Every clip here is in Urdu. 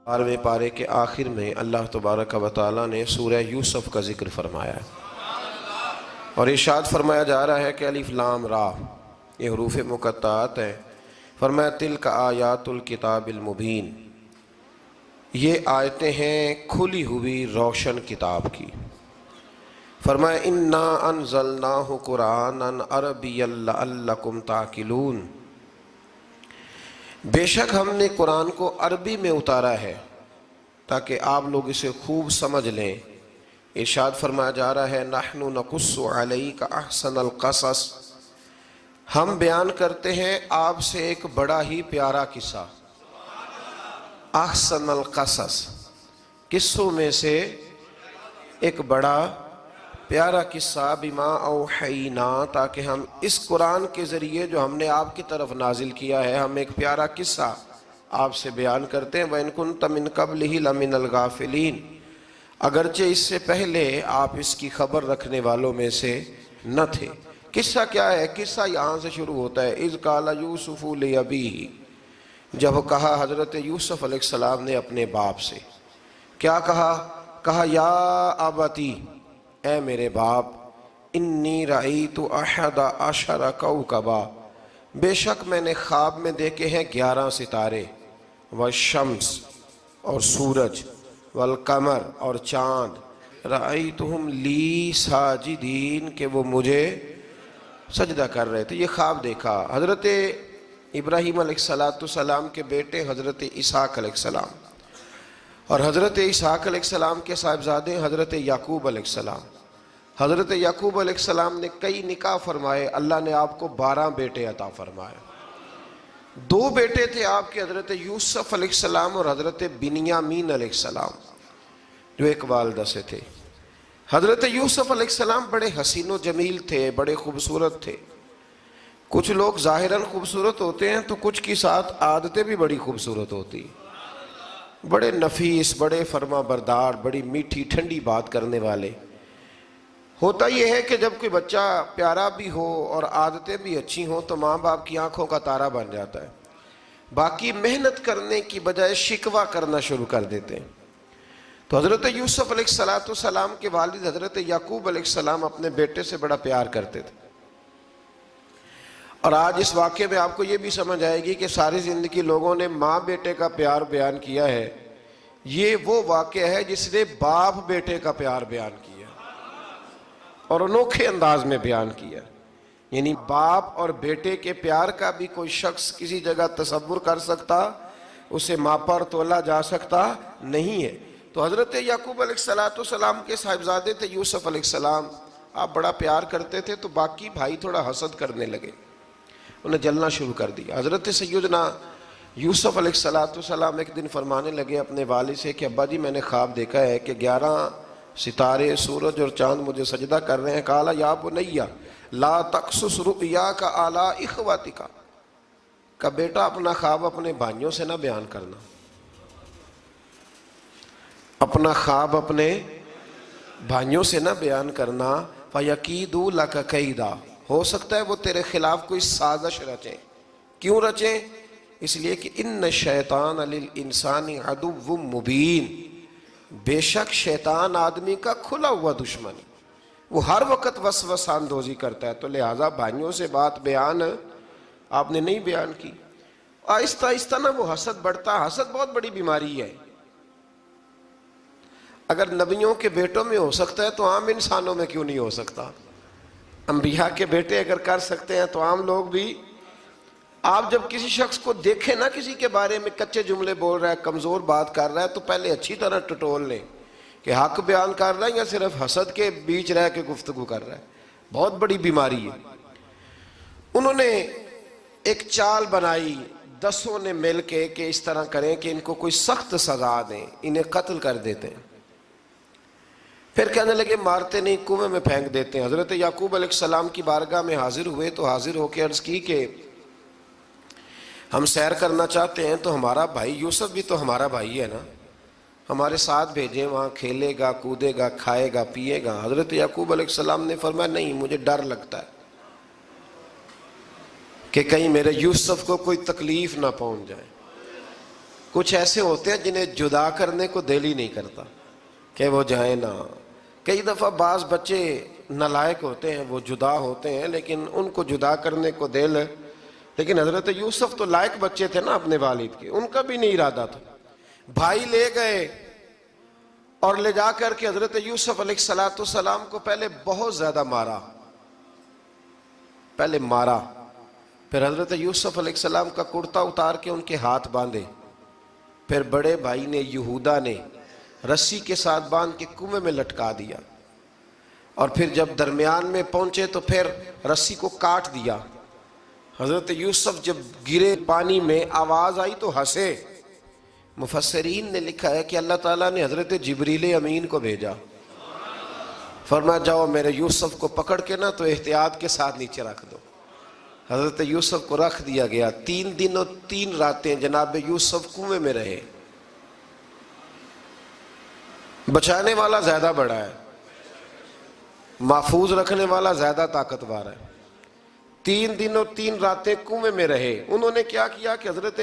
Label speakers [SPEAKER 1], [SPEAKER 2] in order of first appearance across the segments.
[SPEAKER 1] 12ویں پارے کے آخر میں اللہ تبارک و تعالیٰ نے سورہ یوسف کا ذکر فرمایا ہے اور ارشاد فرمایا جا رہا ہے کہ الف لام را یہ حروف مقطعات ہیں۔ فرمایا تلک آیات الکتاب المبین، یہ آیتیں ہیں کھلی ہوئی روشن کتاب کی۔ فرمایا انا انزلناہ قرآنا عربیا لعلکم تعقلون، بے شک ہم نے قرآن کو عربی میں اتارا ہے تاکہ آپ لوگ اسے خوب سمجھ لیں۔ ارشاد فرمایا جا رہا ہے نحن نقص علیک احسن القصص، ہم بیان کرتے ہیں آپ سے ایک بڑا ہی پیارا قصہ۔ احسن القصص، قصوں میں سے ایک بڑا پیارا قصہ، بما اوحینا، تاکہ ہم اس قرآن کے ذریعے جو ہم نے آپ کی طرف نازل کیا ہے، ہم ایک پیارا قصہ آپ سے بیان کرتے ہیں۔ وَإِن كُنْتَ مِن قَبْلِهِ لَمِنَ الْغَافِلِينَ، اگرچہ اس سے پہلے آپ اس کی خبر رکھنے والوں میں سے نہ تھے۔ قصہ کیا ہے؟ قصہ یہاں سے شروع ہوتا ہے اذ قال یوسف لأبیہ، جب کہا حضرت یوسف علیہ السلام نے اپنے باپ سے، کیا کہا یا ابتی، اے میرے باپ، انی رأیت احد عشر کوکبا، بے شک میں نے خواب میں دیکھے ہیں 11 ستارے، والشمس اور سورج، والقمر اور چاند، رأیتہم لی ساجدین، کہ وہ مجھے سجدہ کر رہے تھے۔ یہ خواب دیکھا حضرت ابراہیم علیہ السلام کے بیٹے حضرت اسحاق علیہ السلام، اور حضرت اسحاق علیہ السلام کے صاحبزادے حضرت یعقوب علیہ السلام۔ حضرت یعقوب علیہ السلام نے کئی نکاح فرمائے، اللہ نے آپ کو 12 بیٹے عطا فرمائے۔ 2 بیٹے تھے آپ کے، حضرت یوسف علیہ السلام اور حضرت بنیامین علیہ السلام، جو ایک والدہ سے تھے۔ حضرت یوسف علیہ السلام بڑے حسین و جمیل تھے، بڑے خوبصورت تھے۔ کچھ لوگ ظاہراً خوبصورت ہوتے ہیں تو کچھ کی ساتھ عادتیں بھی بڑی خوبصورت ہوتی، بڑے نفیس، بڑے فرما بردار، بڑی میٹھی ٹھنڈی بات کرنے والے۔ ہوتا یہ ہے کہ جب کوئی بچہ پیارا بھی ہو اور عادتیں بھی اچھی ہوں تو ماں باپ کی آنکھوں کا تارا بن جاتا ہے، باقی محنت کرنے کی بجائے شکوہ کرنا شروع کر دیتے ہیں۔ تو حضرت یوسف علیہ السلام کے والد حضرت یعقوب علیہ السلام اپنے بیٹے سے بڑا پیار کرتے تھے۔ اور آج اس واقعے میں آپ کو یہ بھی سمجھ آئے گی کہ ساری زندگی لوگوں نے ماں بیٹے کا پیار بیان کیا ہے، یہ وہ واقعہ ہے جس نے باپ بیٹے کا پیار بیان کیا اور انوکھے انداز میں بیان کیا۔ یعنی باپ اور بیٹے کے پیار کا بھی کوئی شخص کسی جگہ تصور کر سکتا، اسے ماپا اور تولا جا سکتا نہیں ہے۔ تو حضرت یعقوب علیہ السلام کے صاحبزادے تھے یوسف علیہ السلام، آپ بڑا پیار کرتے تھے، تو باقی بھائی تھوڑا حسد کرنے لگے، انہیں جلنا شروع کر دیا۔ حضرت سیدنا یوسف علیہ السلام ایک دن فرمانے لگے اپنے والد سے کہ ابا جی میں نے خواب دیکھا ہے کہ 11 ستارے، سورج اور چاند مجھے سجدہ کر رہے ہیں۔ قال یا بنی لا تقصص رؤیاک علی اخواتک، کہ بیٹا اپنا خواب اپنے بھائیوں سے نہ بیان کرنا، اپنا خواب اپنے بھائیوں سے نہ بیان کرنا، فَيَكِيدُوا لَكَ كَيْدًا، ہو سکتا ہے وہ تیرے خلاف کوئی سازش رچیں۔ کیوں رچیں؟ اس لیے کہ ان الشیطان للانسان عدو مبین، بے شک شیطان آدمی کا کھلا ہوا دشمن، وہ ہر وقت وسوسہ اندوزی کرتا ہے، تو لہٰذا بھائیوں سے بات بیان آپ نے نہیں بیان کی۔ آہستہ آہستہ نا وہ حسد بڑھتا، حسد بہت بڑی بیماری ہے۔ اگر نبیوں کے بیٹوں میں ہو سکتا ہے تو عام انسانوں میں کیوں نہیں ہو سکتا؟ انبیاء کے بیٹے اگر کر سکتے ہیں تو عام لوگ بھی۔ آپ جب کسی شخص کو دیکھیں نا کسی کے بارے میں کچے جملے بول رہا ہے، کمزور بات کر رہا ہے، تو پہلے اچھی طرح ٹٹول لیں کہ حق بیان کر رہا ہے یا صرف حسد کے بیچ رہ کے گفتگو کر رہا ہے۔ بہت بڑی بیماری ہے۔ انہوں نے ایک چال بنائی 10 نے مل کے کہ اس طرح کریں کہ ان کو کوئی سخت سزا دیں، انہیں قتل کر دیتے ہیں۔ پھر کہنے لگے مارتے نہیں، کنویں میں پھینک دیتے ہیں۔ حضرت یعقوب علیہ السلام کی بارگاہ میں حاضر ہوئے تو حاضر ہو کے عرض کی کہ ہم سیر کرنا چاہتے ہیں تو ہمارا بھائی یوسف بھی تو ہمارا بھائی ہے نا، ہمارے ساتھ بھیجیں، وہاں کھیلے گا، کودے گا، کھائے گا، پیے گا۔ حضرت یعقوب علیہ السلام نے فرمایا نہیں، مجھے ڈر لگتا ہے کہ کہیں میرے یوسف کو کوئی تکلیف نہ پہنچ جائے۔ کچھ ایسے ہوتے ہیں جنہیں جدا کرنے کو دل ہی نہیں کرتا کہ وہ جائیں نا. کئی دفعہ بعض بچے نالائق ہوتے ہیں، وہ جدا ہوتے ہیں لیکن ان کو جدا کرنے کو دل. لیکن حضرت یوسف تو لائق بچے تھے نا اپنے والد کے، ان کا بھی نہیں ارادہ تھا. بھائی لے گئے اور لے جا کر کے حضرت یوسف علیہ السلام کو پہلے بہت زیادہ مارا. پھر حضرت یوسف علیہ السلام کا کرتا اتار کے ان کے ہاتھ باندھے. پھر بڑے بھائی نے یہودا نے رسی کے ساتھ باندھ کے کنویں میں لٹکا دیا. اور پھر جب درمیان میں پہنچے تو پھر رسی کو کاٹ دیا. حضرت یوسف جب گرے پانی میں آواز آئی تو ہنسے. مفسرین نے لکھا ہے کہ اللہ تعالیٰ نے حضرت جبریل امین کو بھیجا، فرمایا جاؤ میرے یوسف کو پکڑ کے نا تو احتیاط کے ساتھ نیچے رکھ دو. حضرت یوسف کو رکھ دیا گیا. 3 دن اور 3 راتیں جناب یوسف کنویں میں رہے. بچانے والا زیادہ بڑا ہے، محفوظ رکھنے والا زیادہ طاقتور ہے. 3 دن اور 3 راتیں کنویں میں رہے. انہوں نے کیا کیا کہ حضرت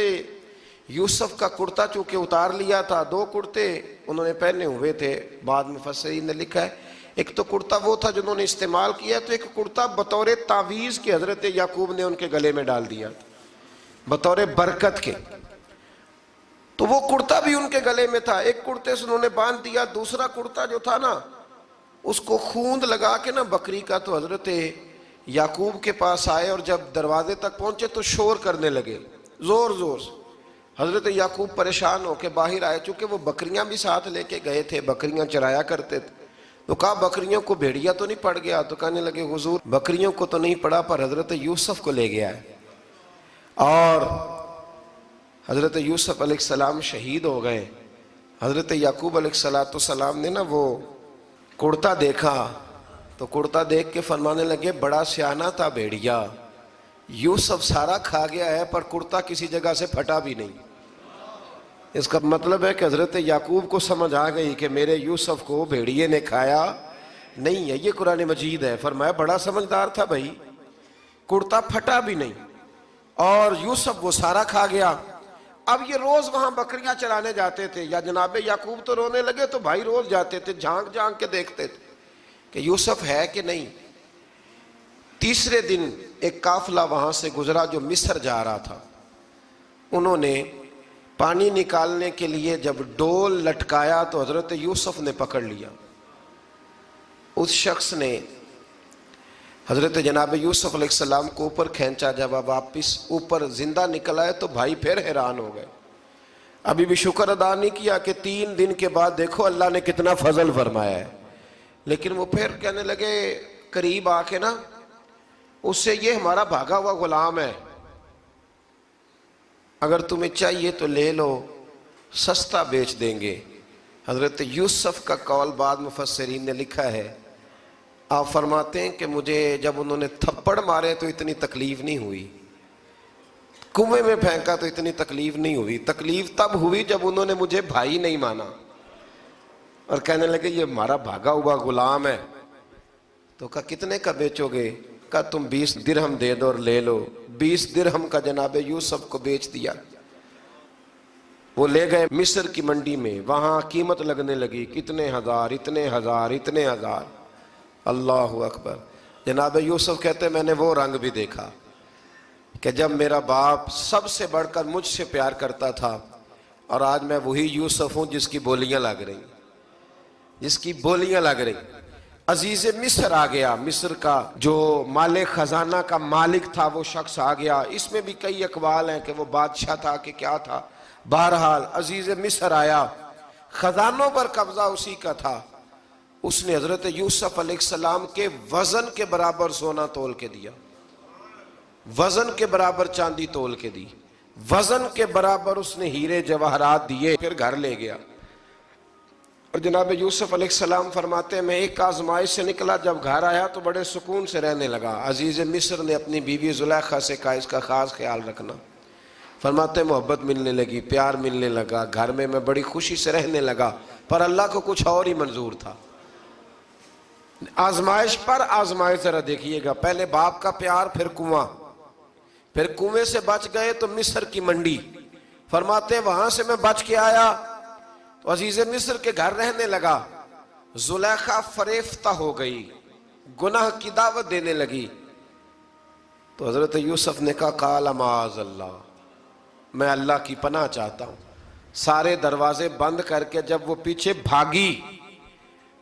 [SPEAKER 1] یوسف کا کرتا چونکہ اتار لیا تھا، 2 کرتے انہوں نے پہنے ہوئے تھے. بعد مفسرین نے لکھا ہے ایک تو کرتا وہ تھا جنہوں نے استعمال کیا، تو ایک کرتا بطور تعویذ کے حضرت یعقوب نے ان کے گلے میں ڈال دیا بطور برکت کے. تو وہ کرتا بھی ان کے گلے میں تھا. ایک کرتے سے انہوں نے باندھ دیا. دوسرا کرتا جو تھا نا اس کو خوند لگا کے نا بکری کا، تو حضرت یعقوب کے پاس آئے اور جب دروازے تک پہنچے تو شور کرنے لگے زور زور سے. حضرت یعقوب پریشان ہو کے باہر آئے، چونکہ وہ بکریاں بھی ساتھ لے کے گئے تھے، بکریاں چرایا کرتے تھے. تو کہا بکریوں کو بھیڑیا تو نہیں پڑ گیا؟ تو کہنے لگے حضور بکریوں کو تو نہیں پڑا پر حضرت یوسف کو لے گیا ہے. اور حضرت یوسف علیہ السلام شہید ہو گئے. حضرت یعقوب علیہ السلام نے نا وہ کرتا دیکھا تو کرتا دیکھ کے فرمانے لگے بڑا سیانہ تھا بھیڑیا، یوسف سارا کھا گیا ہے پر کرتا کسی جگہ سے پھٹا بھی نہیں. اس کا مطلب ہے کہ حضرت یعقوب کو سمجھ آ گئی کہ میرے یوسف کو بھیڑیے نے کھایا نہیں ہے. یہ قرآن مجید ہے. فرمایا بڑا سمجھدار تھا بھائی، کرتا پھٹا بھی نہیں اور یوسف وہ سارا کھا گیا. اب یہ روز وہاں بکریاں چرانے جاتے تھے. یا جناب یعقوب تو رونے لگے تو بھائی روز جاتے تھے، جھانک جھانک کے دیکھتے تھے کہ یوسف ہے کہ نہیں. تیسرے دن ایک قافلہ وہاں سے گزرا جو مصر جا رہا تھا. انہوں نے پانی نکالنے کے لیے جب ڈول لٹکایا تو حضرت یوسف نے پکڑ لیا. اس شخص نے حضرت جناب یوسف علیہ السلام کو اوپر کھینچا. جب اب واپس اوپر زندہ نکل آئے تو بھائی پھر حیران ہو گئے. ابھی بھی شکر ادا نہیں کیا کہ 3 دن کے بعد دیکھو اللہ نے کتنا فضل فرمایا ہے. لیکن وہ پھر کہنے لگے قریب آ کے نا اس سے یہ ہمارا بھاگا ہوا غلام ہے، اگر تمہیں چاہیے تو لے لو، سستا بیچ دیں گے. حضرت یوسف کا قول بعد مفسرین نے لکھا ہے، آپ فرماتے ہیں کہ مجھے جب انہوں نے تھپڑ مارے تو اتنی تکلیف نہیں ہوئی، کنویں میں پھینکا تو اتنی تکلیف نہیں ہوئی. تکلیف تب ہوئی جب انہوں نے مجھے بھائی نہیں مانا اور کہنے لگے یہ ہمارا بھاگا ہوا غلام ہے. تو کہا کتنے کا بیچو گے؟ کہا تم 20 درہم دے دو اور لے لو. 20 درہم کا جناب یوسف کو بیچ دیا. وہ لے گئے مصر کی منڈی میں، وہاں قیمت لگنے لگی کتنے ہزار اتنے ہزار اتنے ہزار. اللہ اکبر. جناب یوسف کہتے میں نے وہ رنگ بھی دیکھا کہ جب میرا باپ سب سے بڑھ کر مجھ سے پیار کرتا تھا اور آج میں وہی یوسف ہوں جس کی بولیاں لگ رہی، جس کی بولیاں لگ رہی. عزیز مصر آ گیا. مصر کا جو مالک خزانہ کا مالک تھا وہ شخص آ گیا. اس میں بھی کئی اقوال ہیں کہ وہ بادشاہ تھا کہ کیا تھا. بہرحال عزیز مصر آیا، خزانوں پر قبضہ اسی کا تھا. اس نے حضرت یوسف علیہ السلام کے وزن کے برابر سونا تول کے دیا، وزن کے برابر چاندی تول کے دی، وزن کے برابر اس نے ہیرے جواہرات دیے. پھر گھر لے گیا. اور جناب یوسف علیہ السلام فرماتے ہیں میں ایک آزمائش سے نکلا، جب گھر آیا تو بڑے سکون سے رہنے لگا. عزیز مصر نے اپنی بیوی زلیخا سے کہا اس کا خاص خیال رکھنا. فرماتے ہیں محبت ملنے لگی، پیار ملنے لگا، گھر میں بڑی خوشی سے رہنے لگا. پر اللہ کو کچھ اور ہی منظور تھا. آزمائش پر آزمائش ذرا دیکھیے گا. پہلے باپ کا پیار، پھر کنواں، پھر کنویں سے بچ گئے تو مصر کی منڈی. فرماتے ہیں وہاں سے میں بچ کے آیا تو عزیز مصر کے گھر رہنے لگا، زلیخا فریفتہ ہو گئی، گناہ کی دعوت دینے لگی، تو حضرت یوسف نے کہا قال معاذ اللہ، میں اللہ کی پناہ چاہتا ہوں۔ سارے دروازے بند کر کے جب وہ پیچھے بھاگی،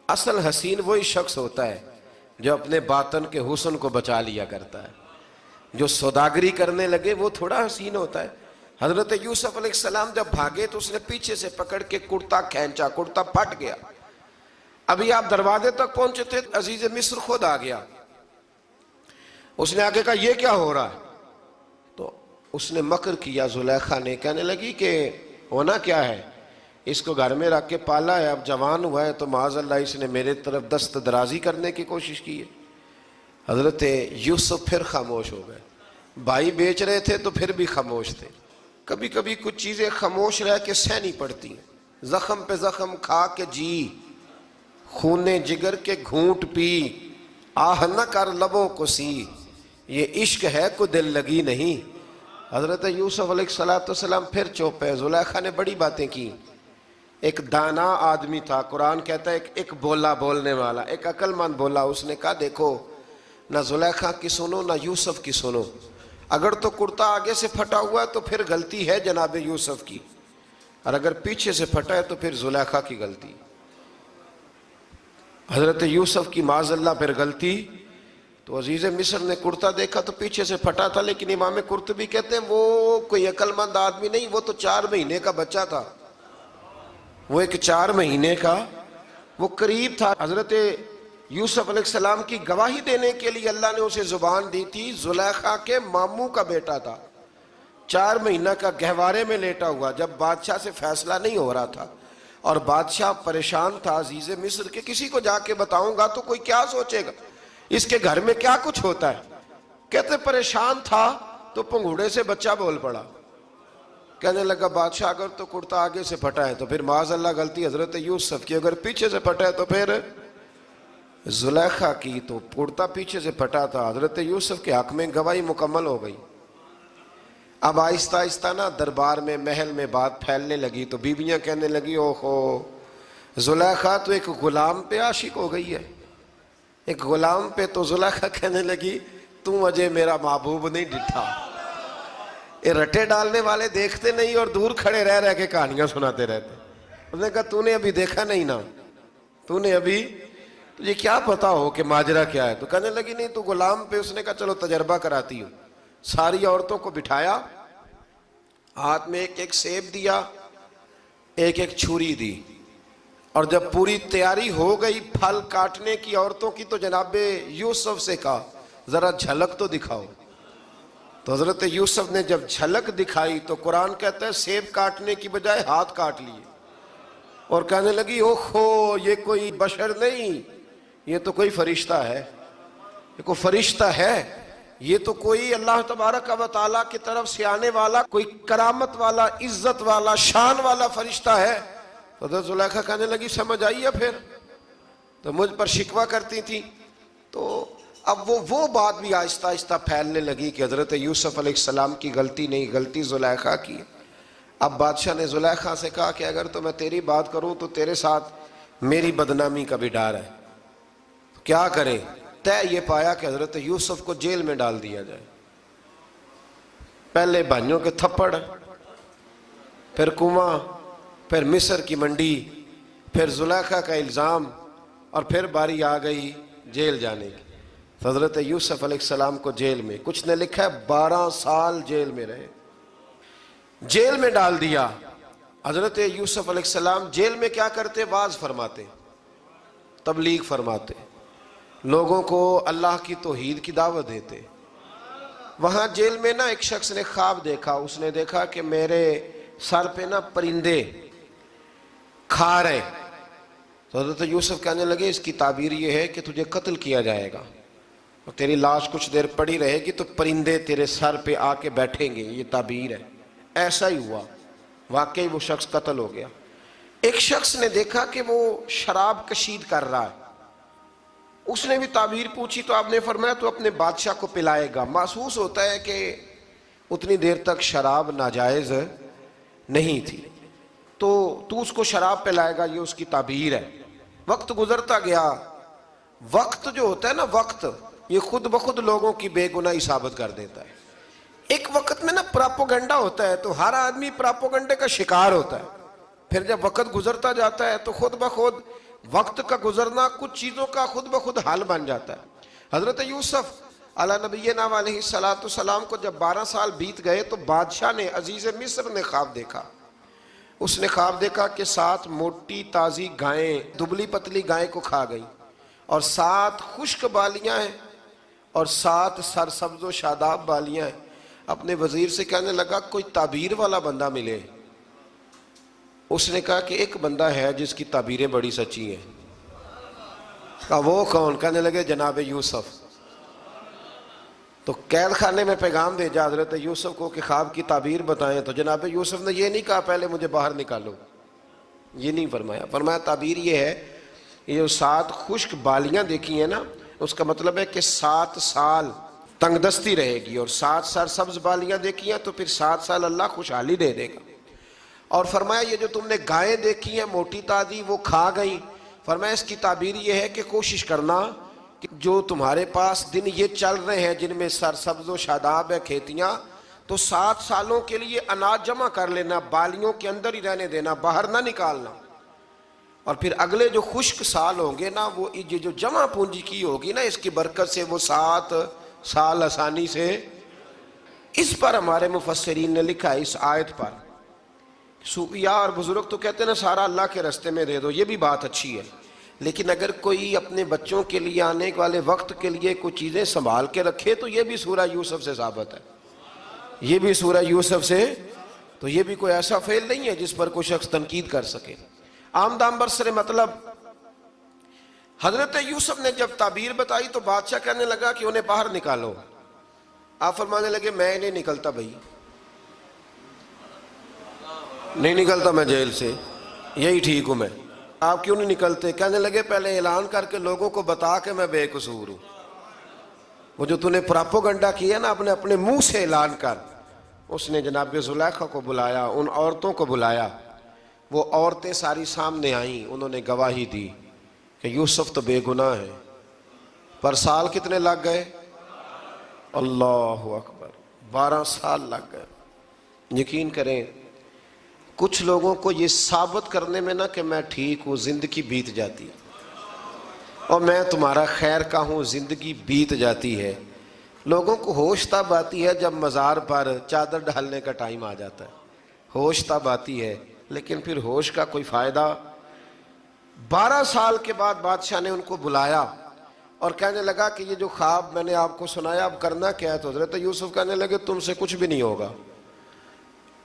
[SPEAKER 1] اصل حسین وہی شخص ہوتا ہے جو اپنے باطن کے حسن کو بچا لیا کرتا ہے، جو سوداگری کرنے لگے وہ تھوڑا حسین ہوتا ہے۔ حضرت یوسف علیہ السلام جب بھاگے تو اس نے پیچھے سے پکڑ کے کرتا کھینچا، کرتا پھٹ گیا۔ ابھی آپ دروازے تک پہنچے تھے، عزیز مصر خود آ گیا، اس نے آگے کہا یہ کیا ہو رہا ہے؟ تو اس نے مکر کیا، زلیخا نے، کہنے لگی کہ ہونا کیا ہے، اس کو گھر میں رکھ کے پالا ہے، اب جوان ہوا ہے تو معاذ اللہ اس نے میرے طرف دست درازی کرنے کی کوشش کی ہے۔ حضرت یوسف پھر خاموش ہو گئے، بھائی بیچ رہے تھے تو پھر بھی خاموش تھے۔ کبھی کبھی کچھ چیزیں خاموش رہ کے سہنی پڑتی ہیں، زخم پہ زخم کھا کے جی، خون جگر کے گھونٹ پی، آہ نہ کر لبوں کو سی، یہ عشق ہے کو دل لگی نہیں۔ حضرت یوسف علیہ السلام پھر چپ ہے۔ زلیخا نے بڑی باتیں کی، ایک دانا آدمی تھا، قرآن کہتا ہے ایک بولا بولنے والا، ایک عقل مند بولا، اس نے کہا دیکھو نہ زلیخا کی سنو نہ یوسف کی سنو، اگر تو کرتا آگے سے پھٹا ہوا ہے تو پھر غلطی ہے جناب یوسف کی، اور اگر پیچھے سے پھٹا ہے تو پھر زلیخا کی غلطی۔ حضرت یوسف کی معاذ اللہ پھر غلطی، تو عزیز مصر نے کرتا دیکھا تو پیچھے سے پھٹا تھا، لیکن امام قرطبی کہتے ہیں وہ کوئی عقل مند آدمی نہیں، وہ تو 4 مہینے کا بچہ تھا، وہ ایک 4 مہینے کا وہ قریب تھا۔ حضرت یوسف علیہ السلام کی گواہی دینے کے لیے اللہ نے اسے زبان دی تھی، زلیخا کے ماموں کا بیٹا تھا، 4 مہینہ کا گہوارے میں لیٹا ہوا، جب بادشاہ سے فیصلہ نہیں ہو رہا تھا اور بادشاہ پریشان تھا عزیز مصر کے، کسی کو جا کے بتاؤں گا تو کوئی کیا سوچے گا، اس کے گھر میں کیا کچھ ہوتا ہے۔ کہتے پریشان تھا تو پنگوڑے سے بچہ بول پڑا، کہنے لگا بادشاہ اگر تو کرتا آگے سے پھٹا ہے تو پھر معاذ اللہ غلطی حضرت یوسف کی، اگر پیچھے سے پھٹا ہے تو پھر زلیخا کی، تو کرتا پیچھے سے پھٹا تھا، حضرت یوسف کے حق میں گواہی مکمل ہو گئی۔ اب آہستہ آہستہ نا دربار میں محل میں بات پھیلنے لگی، تو بیویاں کہنے لگی اوہو زلیخا تو ایک غلام پہ عاشق ہو گئی ہے، ایک غلام پہ۔ تو زلیخا کہنے لگی تم اجے میرا محبوب نہیں ڈٹھا۔ یہ رٹے ڈالنے والے دیکھتے نہیں اور دور کھڑے رہ رہ کے کہانیاں سناتے رہتے۔ اس نے کہا تو نے ابھی دیکھا نہیں نا، تو نے ابھی، تجھے کیا پتا ہو کہ ماجرا کیا ہے؟ تو کہنے لگی نہیں تو غلام پہ۔ اس نے کہا چلو تجربہ کراتی ہوں۔ ساری عورتوں کو بٹھایا، ہاتھ میں ایک ایک سیب دیا، ایک ایک چھری دی، اور جب پوری تیاری ہو گئی پھل کاٹنے کی عورتوں کی، تو جناب یوسف سے کہا ذرا جھلک تو دکھاؤ۔ تو حضرت یوسف نے جب جھلک دکھائی تو قرآن کہتا ہے سیب کاٹنے کی بجائے ہاتھ کاٹ لیے، اور کہنے لگی اوہو یہ کوئی بشر نہیں، یہ تو کوئی فرشتہ ہے، یہ کوئی فرشتہ ہے، یہ تو کوئی اللہ تبارک و تعالیٰ کی طرف سے آنے والا کوئی کرامت والا، عزت والا، شان والا فرشتہ ہے۔ حضرت زلیخا کہنے لگی سمجھ آئی ہے پھر تو مجھ پر شکوہ کرتی تھی۔ تو اب وہ بات بھی آہستہ آہستہ پھیلنے لگی کہ حضرت یوسف علیہ السلام کی غلطی نہیں، غلطی زلیخا کی۔ اب بادشاہ نے زلیخا سے کہا کہ اگر تو میں تیری بات کروں تو تیرے ساتھ میری بدنامی کا بھی ڈر ہے، کیا کریں؟ طے یہ پایا کہ حضرت یوسف کو جیل میں ڈال دیا جائے۔ پہلے بھائیوں کے تھپڑ، پھر کنواں، پھر مصر کی منڈی، پھر زلیخا کا الزام، اور پھر باری آ گئی جیل جانے کی۔ حضرت یوسف علیہ السلام کو جیل میں، کچھ نے لکھا ہے 12 سال جیل میں رہے، جیل میں ڈال دیا۔ حضرت یوسف علیہ السلام جیل میں کیا کرتے؟ واعظ فرماتے، تبلیغ فرماتے، لوگوں کو اللہ کی توحید کی دعوت دیتے۔ وہاں جیل میں نا ایک شخص نے خواب دیکھا، اس نے دیکھا کہ میرے سر پہ نا پرندے کھا رہے۔ تو حضرت یوسف کہنے لگے اس کی تعبیر یہ ہے کہ تجھے قتل کیا جائے گا، اور تیری لاش کچھ دیر پڑی رہے گی تو پرندے تیرے سر پہ آ کے بیٹھیں گے، یہ تعبیر ہے۔ ایسا ہی ہوا، واقعی وہ شخص قتل ہو گیا۔ ایک شخص نے دیکھا کہ وہ شراب کشید کر رہا ہے، اس نے بھی تعبیر پوچھی تو آپ نے فرمایا تو اپنے بادشاہ کو پلائے گا۔ محسوس ہوتا ہے کہ اتنی دیر تک شراب ناجائز نہیں تھی، تو اس کو شراب پلائے گا، یہ اس کی تعبیر ہے۔ وقت گزرتا گیا، وقت جو ہوتا ہے نا، وقت یہ خود بخود لوگوں کی بے گناہی ثابت کر دیتا ہے۔ ایک وقت میں نا پراپوگنڈا ہوتا ہے تو ہر آدمی پراپوگنڈے کا شکار ہوتا ہے، پھر جب وقت گزرتا جاتا ہے تو خود بخود وقت کا گزرنا کچھ چیزوں کا خود بخود حل بن جاتا ہے۔ حضرت یوسف علیہ نبینا علیہ السلام کو جب 12 سال بیت گئے تو بادشاہ نے، عزیز مصر نے خواب دیکھا۔ اس نے خواب دیکھا کہ 7 موٹی تازی گائیں دبلی پتلی گائیں کو کھا گئی، اور 7 خشک بالیاں ہیں اور 7 سرسبز و شاداب بالیاں ہیں۔ اپنے وزیر سے کہنے لگا کوئی تعبیر والا بندہ ملے۔ اس نے کہا کہ ایک بندہ ہے جس کی تعبیریں بڑی سچی ہیں۔ کہا وہ کون؟ کہنے لگے جناب یوسف۔ تو قید خانے میں پیغام بھیجا حضرت یوسف کو کہ خواب کی تعبیر بتائیں، تو جناب یوسف نے یہ نہیں کہا پہلے مجھے باہر نکالو، یہ نہیں فرمایا۔ فرمایا تعبیر یہ ہے، یہ جو 7 خشک بالیاں دیکھی ہیں نا، اس کا مطلب ہے کہ 7 سال تنگ دستی رہے گی، اور 7 سرسبز بالیاں دیکھی ہیں تو پھر 7 سال اللہ خوشحالی دے دے گا۔ اور فرمایا یہ جو تم نے گائیں دیکھی ہیں موٹی تازی وہ کھا گئیں، فرمایا اس کی تعبیر یہ ہے کہ کوشش کرنا کہ جو تمہارے پاس دن یہ چل رہے ہیں جن میں سرسبز و شاداب ہے کھیتیاں، تو 7 سالوں کے لیے اناج جمع کر لینا، بالیوں کے اندر ہی رہنے دینا، باہر نہ نکالنا، اور پھر اگلے جو خشک سال ہوں گے نا، وہ یہ جو جمع پونجی کی ہوگی نا، اس کی برکت سے وہ 7 سال آسانی سے۔ اس پر ہمارے مفسرین نے لکھا ہے، اس آیت پر صوفیاء اور بزرگ تو کہتے ہیں نا سارا اللہ کے راستے میں دے دو، یہ بھی بات اچھی ہے، لیکن اگر کوئی اپنے بچوں کے لیے آنے والے وقت کے لیے کوئی چیزیں سنبھال کے رکھے تو یہ بھی سورہ یوسف سے ثابت ہے، یہ بھی سورہ یوسف سے، تو یہ بھی کوئی ایسا فعل نہیں ہے جس پر کوئی شخص تنقید کر سکے۔ آمدام برسر مطلب حضرت یوسف نے جب تعبیر بتائی تو بادشاہ کہنے لگا کہ انہیں باہر نکالو۔ آپ فرمانے لگے میں نہیں نکلتا بھائی، نہیں نکلتا میں جیل سے، یہی ٹھیک ہوں میں۔ آپ کیوں نہیں نکلتے؟ کہنے لگے پہلے اعلان کر کے لوگوں کو بتا کہ میں بے قصور ہوں۔ وہ جو تو نے پراپوگنڈا کیا نا اپنے منہ سے اعلان کر۔ اس نے جناب زلیخا کو بلایا، ان عورتوں کو بلایا، وہ عورتیں ساری سامنے آئیں، انہوں نے گواہی دی کہ یوسف تو بے گناہ ہے۔ پر سال کتنے لگ گئے؟ اللہ اکبر، 12 سال لگ گئے۔ یقین کریں کچھ لوگوں کو یہ ثابت کرنے میں نا کہ میں ٹھیک ہوں زندگی بیت جاتی ہے، اور میں تمہارا خیر کا ہوں زندگی بیت جاتی ہے۔ لوگوں کو ہوش تب آتی ہے جب مزار پر چادر ڈالنے کا ٹائم آ جاتا ہے، ہوش تب آتی ہے، لیکن پھر ہوش کا کوئی فائدہ۔ 12 سال کے بعد بادشاہ نے ان کو بلایا اور کہنے لگا کہ یہ جو خواب میں نے آپ کو سنایا اب کرنا کیا ہے؟ تو حضرت یوسف کہنے لگے تم سے کچھ بھی نہیں ہوگا،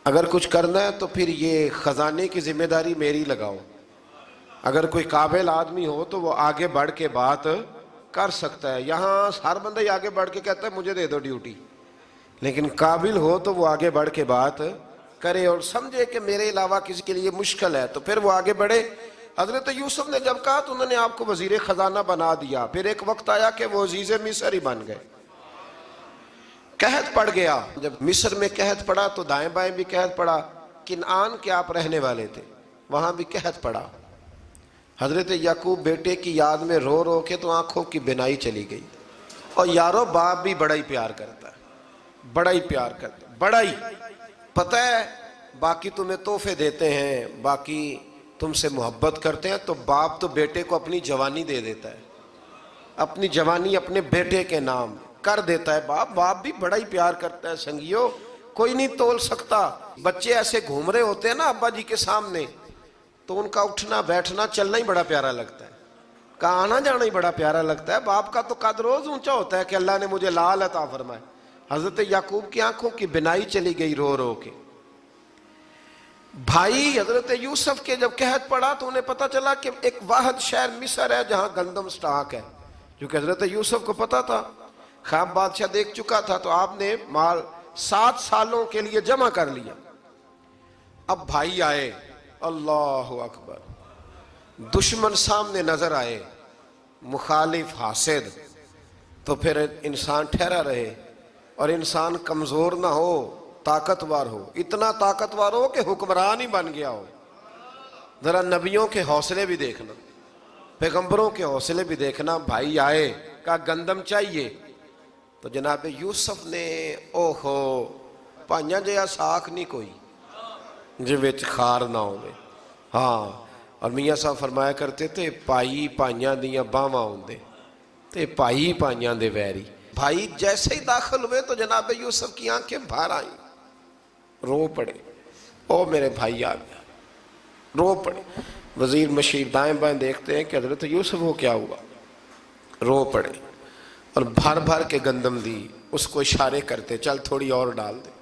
[SPEAKER 1] اگر کچھ کرنا ہے تو پھر یہ خزانے کی ذمہ داری میری لگاؤ۔ اگر کوئی قابل آدمی ہو تو وہ آگے بڑھ کے بات کر سکتا ہے، یہاں ہر بندہ ہی آگے بڑھ کے کہتا ہے مجھے دے دو ڈیوٹی، لیکن قابل ہو تو وہ آگے بڑھ کے بات کرے اور سمجھے کہ میرے علاوہ کسی کے لیے مشکل ہے تو پھر وہ آگے بڑھے۔ حضرت یوسف نے جب کہا تو انہوں نے آپ کو وزیر خزانہ بنا دیا، پھر ایک وقت آیا کہ وہ عزیز مصر ہی بن گئے۔ قحط پڑ گیا، جب مصر میں قحط پڑا تو دائیں بائیں بھی قحط پڑا، کنعان کے آپ رہنے والے تھے وہاں بھی قحط پڑا۔ حضرت یعقوب بیٹے کی یاد میں رو رو کے تو آنکھوں کی بینائی چلی گئی۔ اور یارو باپ بھی بڑا ہی پیار کرتا ہے، بڑا ہی پیار کرتا ہے، بڑا ہی، پتہ ہے باقی تمہیں تحفے دیتے ہیں، باقی تم سے محبت کرتے ہیں، تو باپ تو بیٹے کو اپنی جوانی دے دیتا ہے، اپنی جوانی اپنے بیٹے کے نام کر دیتا ہے۔ باپ بھی بڑا ہی پیار کرتا ہے سنگیو، کوئی نہیں تول سکتا۔ بچے ایسے گھوم رہے ہوتے ہیں نا ابا جی کے سامنے تو ان کا اٹھنا بیٹھنا چلنا ہی بڑا پیارا لگتا ہے، کا آنا جانا ہی بڑا پیارا لگتا ہے۔ باپ کا تو قد روز اونچا ہوتا ہے کہ اللہ نے مجھے لال عطا فرمائے۔ حضرت یعقوب کی آنکھوں کی بینائی چلی گئی رو رو کے۔ بھائی حضرت یوسف کے جب قحط پڑا تو انہیں پتا چلا کہ ایک واحد شہر مصر ہے جہاں گندم سٹاک ہے، جو کہ حضرت یوسف کو پتا تھا، خواب بادشاہ دیکھ چکا تھا، تو آپ نے مال 7 سالوں کے لیے جمع کر لیا۔ اب بھائی آئے، اللہ اکبر، دشمن سامنے نظر آئے، مخالف حاسد، تو پھر انسان ٹھہرا رہے اور انسان کمزور نہ ہو، طاقتور ہو، اتنا طاقتور ہو کہ حکمران ہی بن گیا ہو۔ ذرا نبیوں کے حوصلے بھی دیکھنا، پیغمبروں کے حوصلے بھی دیکھنا۔ بھائی آئے، کہا گندم چاہیے، تو جناب یوسف نے اوہو پائیاں جیا ساکھ نہیں کوئی جی وچ خار نہ ہوئے۔ ہاں، اور میاں صاحب فرمایا کرتے تھے پائی پائیاں دیاں باواں ہوندے تے پائی پائیاں دے ویری۔ بھائی جیسے ہی داخل ہوئے تو جناب یوسف کی آنکھیں بھر آئیں، رو پڑے، او میرے بھائی آ گیا، رو پڑے۔ وزیر مشیر دائیں بائیں دیکھتے ہیں کہ حضرت یوسف کو کیا ہوا، رو پڑے اور بھر بھر کے گندم دی، اس کو اشارے کرتے چل تھوڑی اور ڈال دے،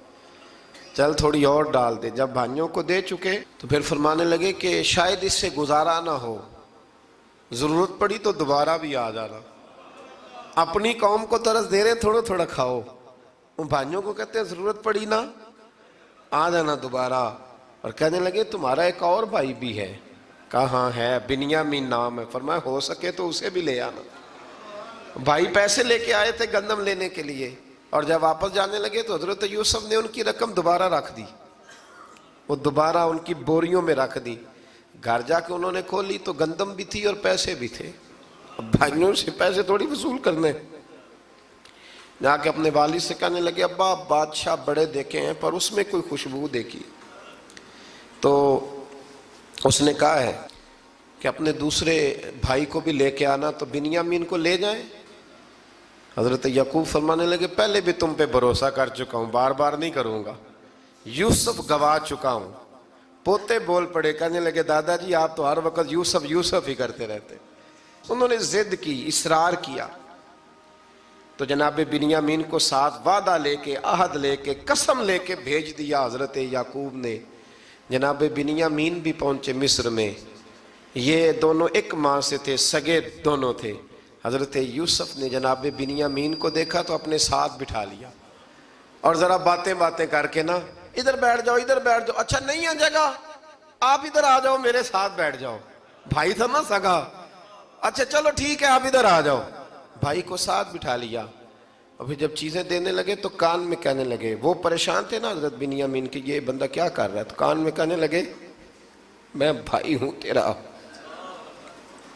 [SPEAKER 1] چل تھوڑی اور ڈال دے۔ جب بھائیوں کو دے چکے تو پھر فرمانے لگے کہ شاید اس سے گزارا نہ ہو، ضرورت پڑی تو دوبارہ بھی آ جانا۔ اپنی قوم کو طرز دے رہے تھوڑا تھوڑا کھاؤ، ان بھائیوں کو کہتے ہیں ضرورت پڑی نا آ جانا دوبارہ۔ اور کہنے لگے تمہارا ایک اور بھائی بھی ہے، کہا ہاں ہے، بنیامین نام ہے۔ فرمایا ہو سکے تو اسے بھی لے آنا۔ بھائی پیسے لے کے آئے تھے گندم لینے کے لیے، اور جب واپس جانے لگے تو حضرت یوسف نے ان کی رقم دوبارہ رکھ دی، وہ دوبارہ ان کی بوریوں میں رکھ دی۔ گھر جا کے انہوں نے کھولی تو گندم بھی تھی اور پیسے بھی تھے۔ اب بھائیوں سے پیسے تھوڑی وصول کرنے، جا کے اپنے والد سے کہنے لگے ابا بادشاہ بڑے دیکھے ہیں پر اس میں کوئی خوشبو دیکھی، تو اس نے کہا ہے کہ اپنے دوسرے بھائی کو بھی لے کے آنا، تو بنیامین کو لے جائیں۔ حضرت یعقوب فرمانے لگے پہلے بھی تم پہ بھروسہ کر چکا ہوں، بار بار نہیں کروں گا، یوسف گوا چکا ہوں۔ پوتے بول پڑے، کہنے لگے دادا جی آپ تو ہر وقت یوسف یوسف ہی کرتے رہتے۔ انہوں نے ضد کی، اصرار کیا، تو جناب بنیامین کو ساتھ وعدہ لے کے، عہد لے کے، قسم لے کے بھیج دیا حضرت یعقوب نے۔ جناب بنیامین بھی پہنچے مصر میں، یہ دونوں ایک ماں سے تھے، سگے دونوں تھے۔ حضرت یوسف نے جناب بنیامین کو دیکھا تو اپنے ساتھ بٹھا لیا، اور ذرا باتیں کر کے نا ادھر بیٹھ جاؤ ادھر بیٹھ جاؤ، اچھا نہیں ہے جگہ آپ ادھر آ جاؤ میرے ساتھ بیٹھ جاؤ، بھائی تھا نا سگا، اچھا چلو ٹھیک ہے آپ ادھر آ جاؤ۔ بھائی کو ساتھ بٹھا لیا، اور پھر جب چیزیں دینے لگے تو کان میں کہنے لگے، وہ پریشان تھے نا حضرت بنیامین کہ یہ بندہ کیا کر رہا ہے، تو کان میں کہنے لگے میں بھائی ہوں تیرا،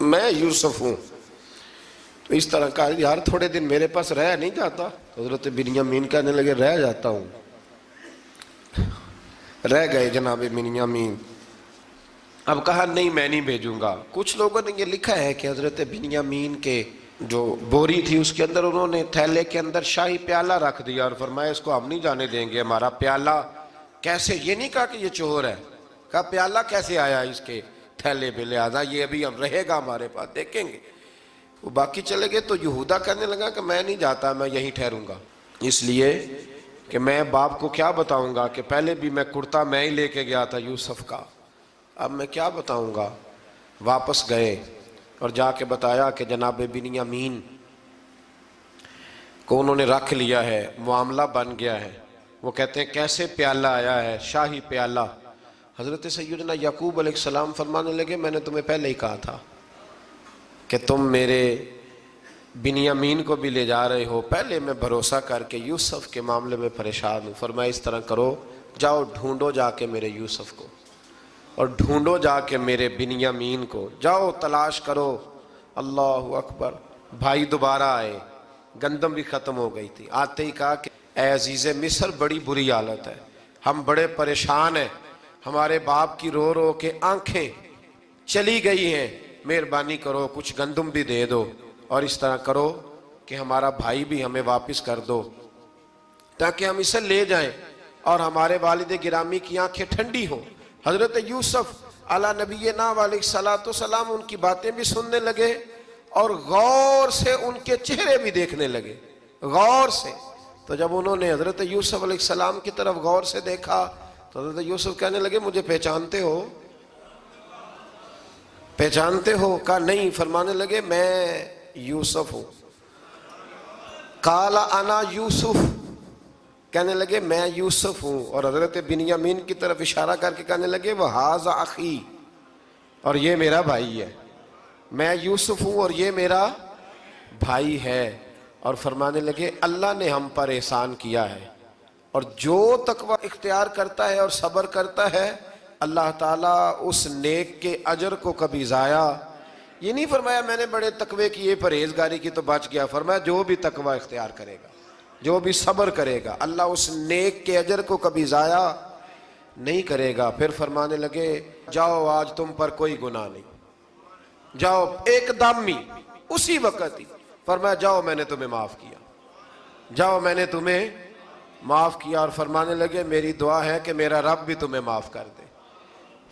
[SPEAKER 1] میں یوسف ہوں۔ تو اس طرح کہا یار تھوڑے دن میرے پاس رہ نہیں جاتا، تو حضرت بنیامین کہنے لگے رہ جاتا ہوں۔ رہ گئے جناب بنیامین۔ اب کہا نہیں میں نہیں بھیجوں گا۔ کچھ لوگوں نے یہ لکھا ہے کہ حضرت بنیامین کے جو بوری تھی اس کے اندر انہوں نے تھیلے کے اندر شاہی پیالہ رکھ دیا اور فرمایا اس کو ہم نہیں جانے دیں گے، ہمارا پیالہ کیسے، یہ نہیں کہا کہ یہ چور ہے، کہا پیالہ کیسے آیا اس کے تھیلے میں، لہذا یہ ابھی ہم رہے گا ہمارے پاس، دیکھیں گے۔ وہ باقی چلے گئے تو یہودا کہنے لگا کہ میں نہیں جاتا، میں یہیں ٹھہروں گا، اس لیے کہ میں باپ کو کیا بتاؤں گا کہ پہلے بھی میں کرتا میں ہی لے کے گیا تھا یوسف کا، اب میں کیا بتاؤں گا۔ واپس گئے اور جا کے بتایا کہ جناب بنیامین کو انہوں نے رکھ لیا ہے، معاملہ بن گیا ہے۔ وہ کہتے ہیں کیسے پیالہ آیا ہے، شاہی پیالہ۔ حضرت سیدنا یعقوب علیہ السلام فرمانے لگے میں نے تمہیں پہلے ہی کہا تھا کہ تم میرے بنیامین کو بھی لے جا رہے ہو، پہلے میں بھروسہ کر کے یوسف کے معاملے میں پریشان ہوں۔ فرمایا اس طرح کرو، جاؤ ڈھونڈو جا کے میرے یوسف کو، اور ڈھونڈو جا کے میرے بنیامین کو، جاؤ تلاش کرو۔ اللہ اکبر۔ بھائی دوبارہ آئے، گندم بھی ختم ہو گئی تھی، آتے ہی کہا کہ اے عزیز مصر بڑی بری حالت ہے، ہم بڑے پریشان ہیں، ہمارے باپ کی رو رو کے آنکھیں چلی گئی ہیں، مہربانی کرو کچھ گندم بھی دے دو، اور اس طرح کرو کہ ہمارا بھائی بھی ہمیں واپس کر دو تاکہ ہم اسے لے جائیں اور ہمارے والد گرامی کی آنکھیں ٹھنڈی ہوں۔ حضرت یوسف علی نبینا علیہ السلام ان کی باتیں بھی سننے لگے اور غور سے ان کے چہرے بھی دیکھنے لگے، غور سے۔ تو جب انہوں نے حضرت یوسف علیہ السلام کی طرف غور سے دیکھا تو حضرت یوسف کہنے لگے مجھے پہچانتے ہو، پہچانتے ہو؟ کہا نہیں۔ فرمانے لگے میں یوسف ہوں۔ قال انا یوسف، کہنے لگے میں یوسف ہوں، اور حضرت بنیامین کی طرف اشارہ کر کے کہنے لگے وہذا اخی، اور یہ میرا بھائی ہے، میں یوسف ہوں اور یہ میرا بھائی ہے۔ اور فرمانے لگے اللہ نے ہم پر احسان کیا ہے، اور جو تقوی اختیار کرتا ہے اور صبر کرتا ہے اللہ تعالیٰ اس نیک کے اجر کو کبھی ضائع، یہ نہیں فرمایا میں نے بڑے تقوی کیے پرہیزگاری کی تو بچ گیا، فرمایا جو بھی تقوی اختیار کرے گا، جو بھی صبر کرے گا، اللہ اس نیک کے اجر کو کبھی ضائع نہیں کرے گا۔ پھر فرمانے لگے جاؤ آج تم پر کوئی گناہ نہیں، جاؤ ایک دم ہی اسی وقت ہی فرمایا جاؤ میں نے تمہیں معاف کیا، جاؤ میں نے تمہیں معاف کیا۔ اور فرمانے لگے میری دعا ہے کہ میرا رب بھی تمہیں معاف کر دے۔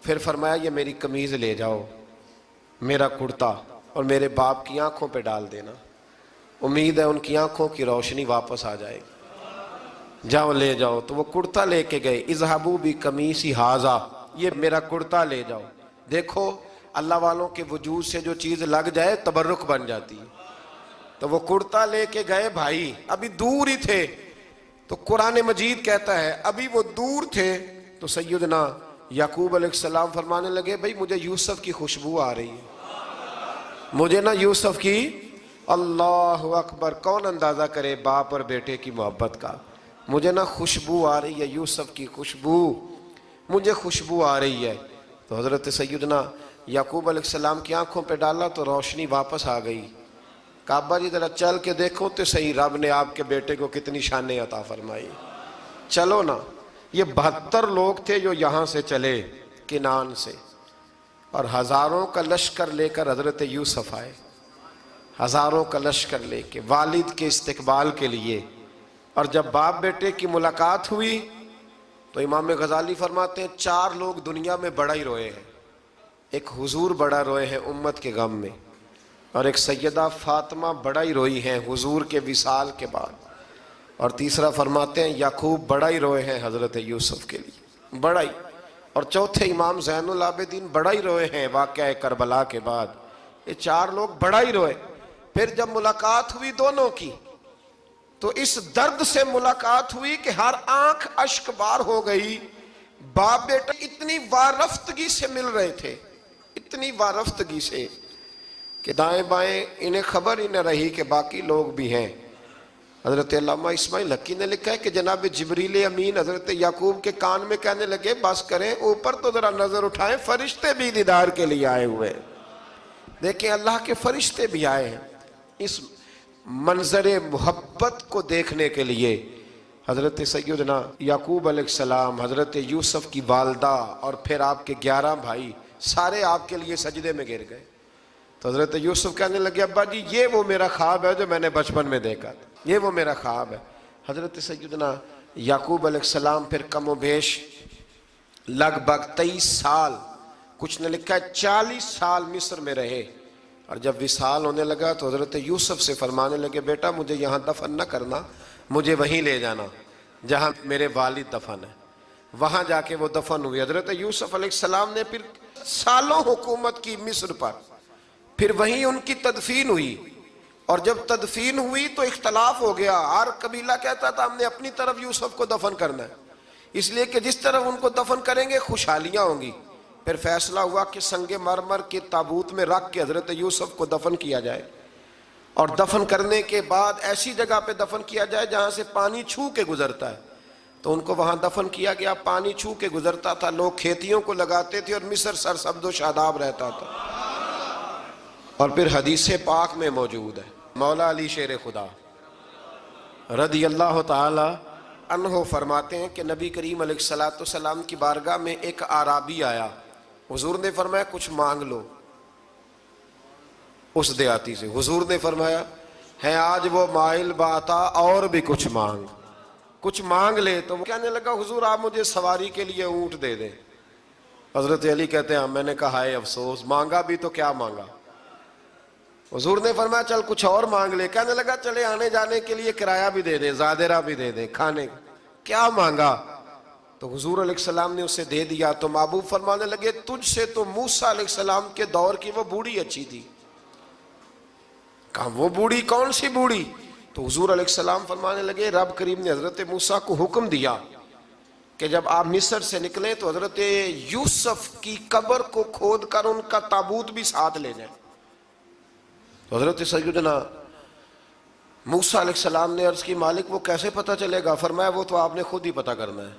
[SPEAKER 1] پھر فرمایا یہ میری قمیض لے جاؤ، میرا کرتا، اور میرے باپ کی آنکھوں پہ ڈال دینا، امید ہے ان کی آنکھوں کی روشنی واپس آ جائے گی، جاؤ لے جاؤ۔ تو وہ کرتا لے کے گئے، اذهبوا بقمیصی ھذا، یہ میرا کرتا لے جاؤ۔ دیکھو اللہ والوں کے وجود سے جو چیز لگ جائے تبرک بن جاتی ہے۔ تو وہ کرتا لے کے گئے، بھائی ابھی دور ہی تھے، تو قرآن مجید کہتا ہے ابھی وہ دور تھے تو سیدنا یعقوب علیہ السلام فرمانے لگے بھئی مجھے یوسف کی خوشبو آ رہی ہے، مجھے نا یوسف کی، اللہ اکبر، کون اندازہ کرے باپ اور بیٹے کی محبت کا، مجھے نا خوشبو آ رہی ہے، یوسف کی خوشبو، مجھے خوشبو آ رہی ہے۔ تو حضرت سیدنا یعقوب علیہ السلام کی آنکھوں پہ ڈالا تو روشنی واپس آ گئی۔ کعبہ جی ذرا چل کے دیکھو تو صحیح رب نے آپ کے بیٹے کو کتنی شانیں عطا فرمائی۔ چلو نا، یہ 72 لوگ تھے جو یہاں سے چلے کنعان سے، اور ہزاروں کا لشکر لے کر حضرت یوسف آئے، ہزاروں کا لشکر لے کے والد کے استقبال کے لیے۔ اور جب باپ بیٹے کی ملاقات ہوئی تو امام غزالی فرماتے ہیں 4 لوگ دنیا میں بڑا ہی روئے ہیں، ایک حضور بڑا روئے ہیں امت کے غم میں، اور ایک سیدہ فاطمہ بڑا ہی روئی ہیں حضور کے وصال کے بعد، اور تیسرا فرماتے ہیں یعقوب بڑا ہی روئے ہیں حضرت یوسف کے لیے، بڑا ہی، اور چوتھے امام زین العابدین بڑا ہی روئے ہیں واقعہ کربلا کے بعد۔ یہ 4 لوگ بڑا ہی روئے۔ پھر جب ملاقات ہوئی دونوں کی تو اس درد سے ملاقات ہوئی کہ ہر آنکھ اشک بار ہو گئی، باپ بیٹا اتنی وارفتگی سے مل رہے تھے، اتنی وارفتگی سے کہ دائیں بائیں انہیں خبر ہی نہ رہی کہ باقی لوگ بھی ہیں۔ حضرت علامہ اسماعیل حقی نے لکھا ہے کہ جناب جبریل امین حضرت یعقوب کے کان میں کہنے لگے بس کریں، اوپر تو ذرا نظر اٹھائیں، فرشتے بھی دیدار کے لیے آئے ہوئے ہیں۔ دیکھیں اللہ کے فرشتے بھی آئے ہیں اس منظر محبت کو دیکھنے کے لیے۔ حضرت سیدنا یعقوب علیہ السلام، حضرت یوسف کی والدہ، اور پھر آپ کے 11 بھائی سارے آپ کے لیے سجدے میں گر گئے۔ تو حضرت یوسف کہنے لگے ابا جی یہ وہ میرا خواب ہے جو میں نے بچپن میں دیکھا تھا، یہ وہ میرا خواب ہے۔ حضرت سیدنا یعقوب علیہ السلام پھر کم و بیش لگ بھگ 23 سال، کچھ نے لکھا ہے 40 سال مصر میں رہے، اور جب وصال ہونے لگا تو حضرت یوسف سے فرمانے لگے بیٹا مجھے یہاں دفن نہ کرنا، مجھے وہیں لے جانا جہاں میرے والد دفن ہے۔ وہاں جا کے وہ دفن ہوئی۔ حضرت یوسف علیہ السلام نے پھر سالوں حکومت کی مصر پر، پھر وہیں ان کی تدفین ہوئی، اور جب تدفین ہوئی تو اختلاف ہو گیا، ہر قبیلہ کہتا تھا ہم نے اپنی طرف یوسف کو دفن کرنا ہے، اس لیے کہ جس طرف ان کو دفن کریں گے خوشحالیاں ہوں گی۔ پھر فیصلہ ہوا کہ سنگ مرمر کے تابوت میں رکھ کے حضرت یوسف کو دفن کیا جائے، اور دفن کرنے کے بعد ایسی جگہ پہ دفن کیا جائے جہاں سے پانی چھو کے گزرتا ہے۔ تو ان کو وہاں دفن کیا گیا، پانی چھو کے گزرتا تھا، لوگ کھیتیوں کو لگاتے تھے اور مصر سرسبز و شاداب رہتا تھا۔ اور پھر حدیث پاک میں موجود ہے، مولا علی شیر خدا رضی اللہ تعالی عنہ فرماتے ہیں کہ نبی کریم علیہ السلام کی بارگاہ میں ایک اعرابی آیا، حضور نے فرمایا کچھ مانگ لو اس دیہاتی سے۔ حضور نے فرمایا ہے آج وہ مائل باتا اور بھی کچھ مانگ لے۔ تو وہ کہنے لگا حضور آپ مجھے سواری کے لیے اونٹ دے دیں۔ حضرت علی کہتے ہیں میں نے کہا ہے افسوس، مانگا بھی تو کیا مانگا۔ حضور نے فرمایا چل کچھ اور مانگ لے۔ کہنے لگا چلے آنے جانے کے لیے کرایہ بھی دے دیں، زادرہ بھی دے دیں، کھانے کیا مانگا۔ تو حضور علیہ السلام نے اسے دے دیا۔ تو محبوب فرمانے لگے تجھ سے تو موسیٰ علیہ السلام کے دور کی وہ بوڑھی اچھی تھی۔ کہا وہ بوڑھی کون سی بوڑھی؟ تو حضور علیہ السلام فرمانے لگے رب کریم نے حضرت موسیٰ کو حکم دیا کہ جب آپ مصر سے نکلیں تو حضرت یوسف کی قبر کو کھود کر ان کا تابوت بھی ساتھ لے جائیں۔ تو حضرت سیدنا موسیٰ علیہ السلام نے عرض کی مالک وہ کیسے پتہ چلے گا؟ فرمایا وہ تو آپ نے خود ہی پتہ کرنا ہے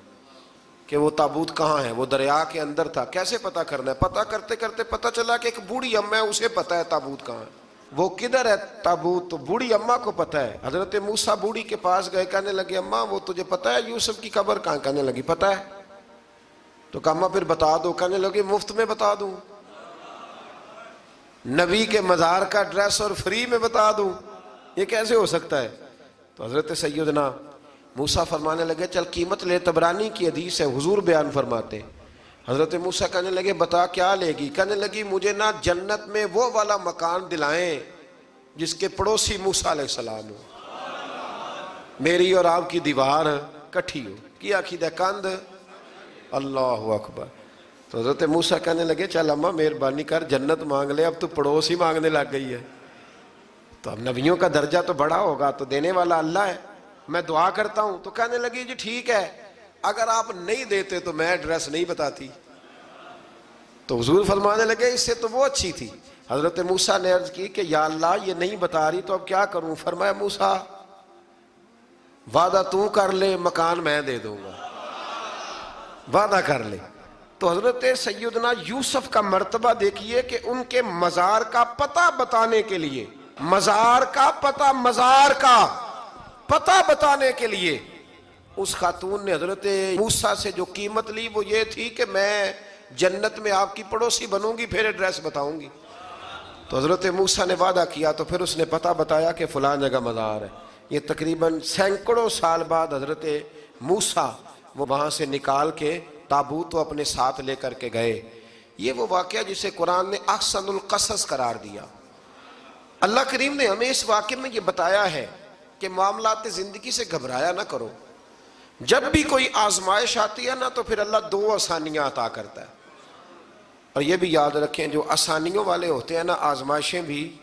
[SPEAKER 1] کہ وہ تابوت کہاں ہے. وہ دریا کے اندر تھا. کیسے پتہ کرنا ہے؟ پتہ کرتے کرتے پتہ چلا کہ ایک بوڑھی اماں ہے, اسے پتہ ہے تابوت کہاں ہے. وہ کدھر ہے تابوت؟ تو بوڑھی اماں کو پتہ ہے. حضرت موسیٰ بوڑھی کے پاس گئے, کہنے لگے اماں وہ تجھے پتہ ہے یوسف کی قبر کہاں؟ کہنے لگی پتہ ہے. تو کہا اماں پھر بتا دو. کہنے لگی مفت میں بتا دوں, نبی کے مزار کا ایڈریس اور فری میں بتا دوں, یہ کیسے ہو سکتا ہے؟ تو حضرت سیدنا موسیٰ فرمانے لگے چل قیمت لے. طبرانی کی حدیث ہے, حضور بیان فرماتے. حضرت موسیٰ کہنے لگے بتا کیا لے گی؟ کہنے لگی مجھے نہ جنت میں وہ والا مکان دلائیں جس کے پڑوسی موسیٰ علیہ السلام ہو, میری اور آپ کی دیوار کٹھی ہو. کیا عقیدہ کند؟ اللہ اکبر. تو حضرت موسیٰ کہنے لگے چل اماں مہربانی کر جنت مانگ لے, اب تو پڑوس ہی مانگنے لگ گئی ہے. تو اب نبیوں کا درجہ تو بڑا ہوگا, تو دینے والا اللہ ہے, میں دعا کرتا ہوں. تو کہنے لگی جی ٹھیک ہے, اگر آپ نہیں دیتے تو میں ایڈریس نہیں بتاتی. تو حضور فرمانے لگے اس سے تو وہ اچھی تھی. حضرت موسیٰ نے عرض کی کہ یا اللہ یہ نہیں بتا رہی تو اب کیا کروں؟ فرمایا موسیٰ وعدہ تو کر لے, مکان میں دے دوں گا, وعدہ کر لے. تو حضرت سیدنا یوسف کا مرتبہ دیکھیے کہ ان کے مزار کا پتہ بتانے کے لیے, مزار کا پتہ بتانے کے لیے اس خاتون نے حضرت موسیٰ سے جو قیمت لی وہ یہ تھی کہ میں جنت میں آپ کی پڑوسی بنوں گی پھر ایڈریس بتاؤں گی. تو حضرت موسیٰ نے وعدہ کیا تو پھر اس نے پتہ بتایا کہ فلاں جگہ مزار ہے. یہ تقریباً سینکڑوں سال بعد حضرت موسیٰ وہ وہاں سے نکال کے تابوت اپنے ساتھ لے کر کے گئے. یہ وہ واقعہ جسے قرآن نے احسن القصص قرار دیا. اللہ کریم نے ہمیں اس واقعے میں یہ بتایا ہے کہ معاملات زندگی سے گھبرایا نہ کرو. جب بھی کوئی آزمائش آتی ہے نا تو پھر اللہ دو آسانیاں عطا کرتا ہے. اور یہ بھی یاد رکھیں جو آسانیوں والے ہوتے ہیں نا آزمائشیں بھی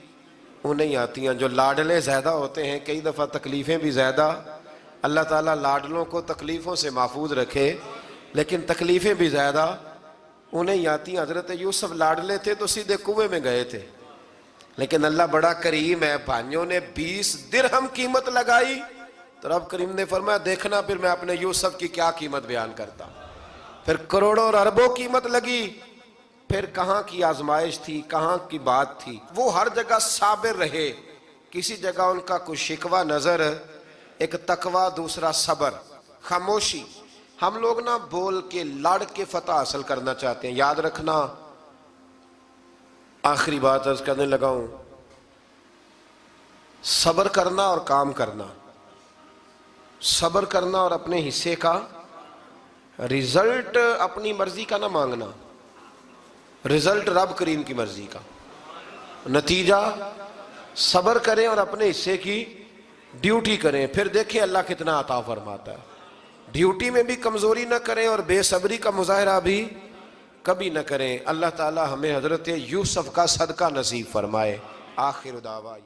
[SPEAKER 1] انہیں آتی ہیں. جو لاڈلے زیادہ ہوتے ہیں کئی دفعہ تکلیفیں بھی زیادہ. اللہ تعالیٰ لاڈلوں کو تکلیفوں سے محفوظ رکھے, لیکن تکلیفیں بھی زیادہ انہیں آتی ہیں. حضرت یوسف لاڈلے تھے تو سیدھے کنویں میں گئے تھے, لیکن اللہ بڑا کریم ہے, بھائیوں نے 20 درہم قیمت لگائی تو رب کریم نے فرمایا دیکھنا پھر میں اپنے یوسف کی کیا قیمت بیان کرتا. پھر کروڑوں اور اربوں قیمت لگی, پھر کہاں کی آزمائش تھی, کہاں کی بات تھی. وہ ہر جگہ صابر رہے, کسی جگہ ان کا کوئی شکوہ نظر, ایک تقوی دوسرا صبر, خاموشی. ہم لوگ نا بول کے لڑ کے فتح حاصل کرنا چاہتے ہیں. یاد رکھنا, آخری بات عرض کرنے لگا ہوں, صبر کرنا اور کام کرنا, صبر کرنا اور اپنے حصے کا رزلٹ اپنی مرضی کا نہ مانگنا, رزلٹ رب کریم کی مرضی کا. نتیجہ صبر کریں اور اپنے حصے کی ڈیوٹی کریں, پھر دیکھیں اللہ کتنا عطا فرماتا ہے. ڈیوٹی میں بھی کمزوری نہ کریں اور بے صبری کا مظاہرہ بھی کبھی نہ کریں. اللہ تعالی ہمیں حضرت یوسف کا صدقہ نصیب فرمائے. آخر دعویٰ